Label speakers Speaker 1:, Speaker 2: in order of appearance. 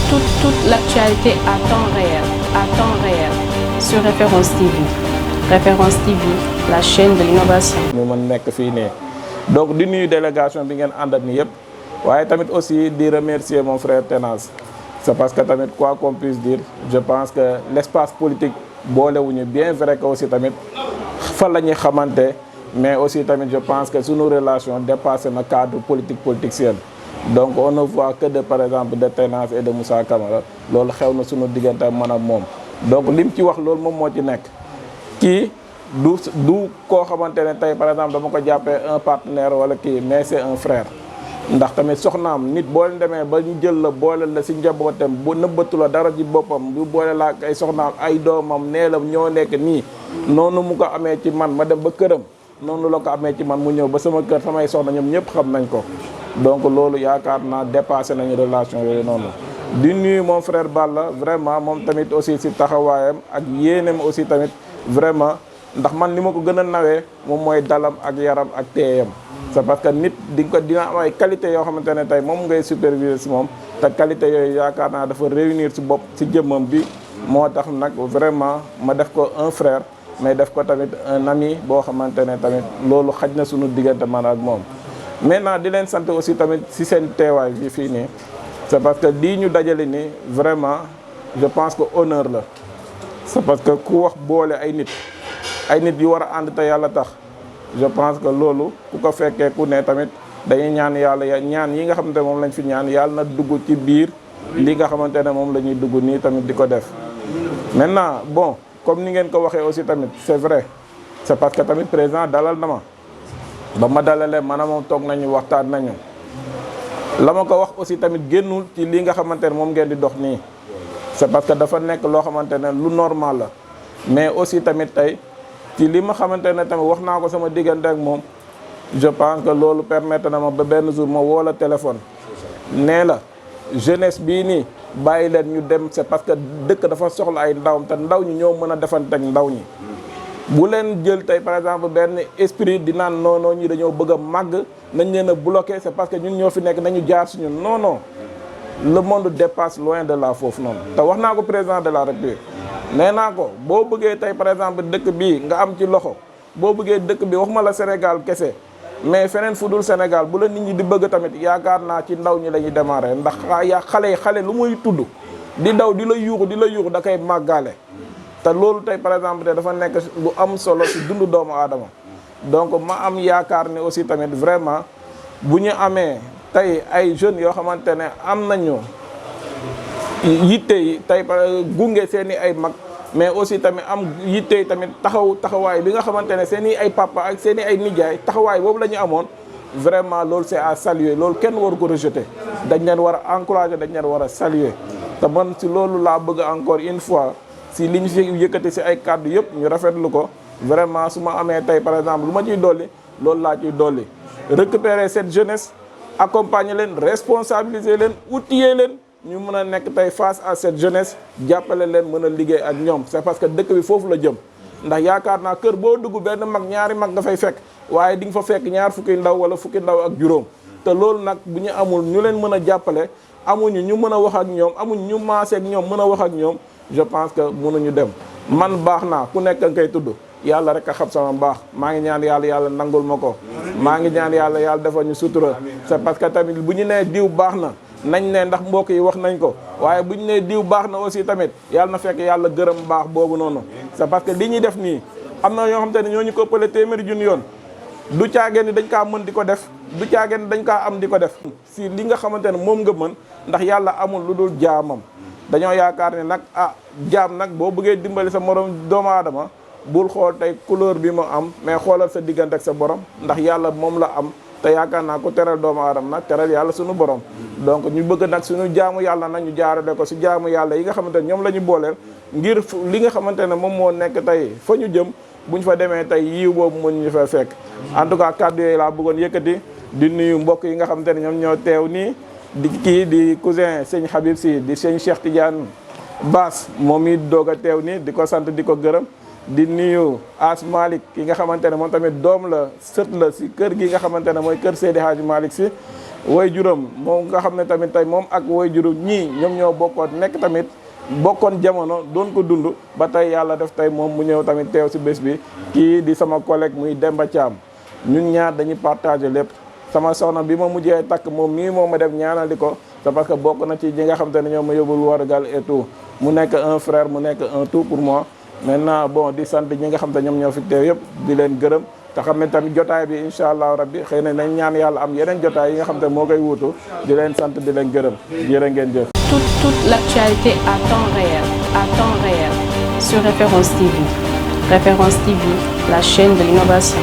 Speaker 1: toute l'actualité à temps réel sur Référence TV. Référence TV, la chaîne de l'innovation.
Speaker 2: ñu mën nekk fii nii donc di nuyu délégation bi ngeen àndat ni yëpp waaye tamit aussi di remercier mon frère Tenas. C'est parce que tamit quoi qu'on puisse dire je pense que l'espace politique boolewuñu bien vrai que aussi tamit fa la ñuy xamante mais aussi tamit je pense que suñu relation dépassé na cadre politicien. Donc on ne voit que de par exemple de Tenas et de Moussa Camara loolu xew na suñu diggante man ak moom donc lim ci wax loolu moom moo ci nekk kii du koo xamante ne tey par exemple dama ko jàppee un partenaire wala kii mais c'est un frère ndax tamit soxnaam nit boo leen demee ba ñu jël la boole la si njabootam bu nëbbatu la dara ci boppam bu boole la ak ay soxnaam ay doomam nee la ñoo nekk nii noonu mu ko amee ci man ma dem ba këram noonu la ko amee ci man mu ñëw ba sama kër samay soxna ñoom ñëpp xam nañ ko donc loolu yaakaar naa dépassé nañu relation yooyu noonu di nuyu mon frère Balla vraiment moom tamit aussi si taxawaayam ak yéeneem aussi tamit vraiment ndax man li ma ko gën a nawee moom mooy dalam ak yaram ak teeyam c'est parce que nit dina am ay qualité yoo xamante ne tey moom ngay superviser si moom te qualité yooyu yaakaar naa dafa réunir si bopp si jëmmam bi moo tax nag vraiment ma def ko un frère mais def ko tamit un ami boo xamante ne tamit loolu xaj na suñu diggante man ak moom maintenant di leen sant aussi tamit si seen teewaay bi fii nii c'est parce que lii ñu dajale nii vraiment je pense que honneur la c'est parce que ku wax boole ay nit yu war a ànd te yàlla tax je pense que loolu ku ko fekkee ku ne tamit dañuy ñaan yàlla ñaan yi nga xamante ne moom lañ fi ñaan yàlla na dugg ci biir li nga xamante ne moom la ñuy dugg nii tamit di ko def maintenant bon comme ni ngeen ko waxee aussi tamit c'est vrai c'est parce que tamit président dalal na ma ba ma dalalee maanaam moom toog nañu waxtaan nañu la ma ko wax aussi tamit génnul ci li nga xamante ne moom ngeen di dox nii c'est parce que dafa nekk loo xamante ne lu normal la mais aussi tamit tey ci li ma xamante ne tamit wax naa ko sama diggante ak moom je pense que loolu permettre na ma ba benn jour ma woo la téléphone nee la jeunesse bii nii bàyyi leen ñu dem c'est parce que dëkk dafa soxla ay ndawam te ndaw ñi ñoo mën a defante ak ndaw ñi bu leen jël tey par exemple benn esprit di naan non ñi dañoo bëgg a màgg nañ leen a bloqué c'est parce que ñun ñoo fi nekk nañu jaar suñu non le monde dépasse loin de là foofu noonu te wax naa ko président de la République nee naa ko boo bëggee tey par exemple dëkk bii nga am ci loxo boo bëggee dëkk bi waxuma la Sénégal kese mais feneen fu dul Sénégal bu la nit ñi di bëgg tamit yaakaar naa ci ndaw ñi la ñuy démarrer ndax xale lu muy tudd di daw di la yuuxu da koy màggaale te loolu tey par exemple te dafa nekk lu am solo ci dundu doomu aadama donc ma am yaakaar ne aussi tamit vraiment bu ñu amee tey ay jeunes yoo xamante ne am nañu yitte yi tey gunge seen i ay mag mais aussi tamit am yitte yi tamit taxawaay bi nga xamante ne seen i ay papa ak seen i ay nijaay taxawaay boobu la ñu amoon vraiment loolu c'est à saluer loolu kenn waru ko rejeter dañ leen war a encourager dañ leen war a saluer te man si loolu laa bëgg encore une fois si li ñu fi yëkkati si ay kàddu yëpp ñu rafetlu ko vraiment su ma amee tey par exemple lu ma ciy dolli loolu laa ciy dolli récupérer cette jeunesse accompagner leen responsabiliser leen outiller leen ñu mën a nekk tey face à cette jeunesse jàppale leen mën a liggéey ak ñoom c'est parce que dëkk bi foofu la jëm ndax yaakaar naa kër boo dugg benn mag ñaari mag nga fay fekk waaye di nga fa fekk ñaar fukki ndaw wala fukki ndaw ak juróom te loolu nag bu ñu amul ñu leen mën a jàppale amuñu ñu mën a wax ak ñoom amuñu ñu maase ak ñoom mën a wax ak ñoom je pense que mënuñu dem man baax naa ku nekk nga koy tudd yàlla rek a xam sama baax maa ngi ñaan yàlla nangul ma ko maa ngi ñaan yàlla defal ñu sutura c'est parce que tamit bu ñu nee diw baax na nañ ne ndax mbokk yi wax nañ ko waaye bu ñu nee diw baax na aussi tamit yàlla na fekk yàlla gërëm baax boobu noonu c'est parce que li ñuy def nii am na ñoo xam te ne ñoo ñu ko ëppale téeméeri junni yoon du caageen ni dañ kaa mën di ko def du caageen ni dañ kaa am di ko def si li nga xamante ne moom nga mën ndax yàlla amul lu dul jaamam dañoo yaakaar ne nag jaam nag boo bëggee dimbali sa morom doomu aadama bul xool tey couleur bi mu am mais xoolal sa diggante ak sa borom ndax yàlla moom la am te yaakaar naa ko teral doomu aadama nag teral yàlla suñu borom donc ñu bëgg nag suñu jaamu yàlla nag ñu jaarale ko si jaamu yàlla yi nga xamante ne ñoom la ñu booleel ngir li nga xamante ne moom moo nekk tey fa ñu jëm buñ fa demee tey yiw boobu mën ñu fa fekk en tout cas kàddu yooyu laa bëggoon yëkkati di nuyu mbokk yi nga xamante ne ñoom ñoo teew nii di cousin sëñ Habib Sy di sëñ Cheikh Tidiane Bass moom it doog a teew nii di ko sant di ko gërëm di nuyu As Malick ki nga xamante ne moom tamit doom la sët la si kër gi nga xamante ne mooy kër Seydi Hadji Malick Sy woy juróom moom nga xam ne tamit tey moom ak woy juróom ñii ñoom ñoo bokkoon nekk tamit bokkoon jamono doon ko dund ba tey yàlla def tey moom mu ñëw tamit teew si bés bi. kii di sama collègue muy Demba Thiam ñun ñaar dañuy partager lépp sama soxna bi ma mujjee takk moom mii moo ma def ñaanali ko c'est parce que bokk na ci ñi nga xam te ne ñoom ma yóbbul warugal et tout mu nekk un frère mu nekk un tout pour moi. maintenant bon di sant ñi nga xam te ñoom ñoo fi teew yëpp di leen gërëm te xam ne tamit jotaay bi incha allah rabbi xëy na nañ ñaan yàlla am yeneen jotaay yi nga xam te moo koy wuutu di leen sant di leen gërëm jërë ngeen jëf.
Speaker 1: Toute l'actualité à temps réel sur Référence TV. Référence TV, la chaîne de l'innovation.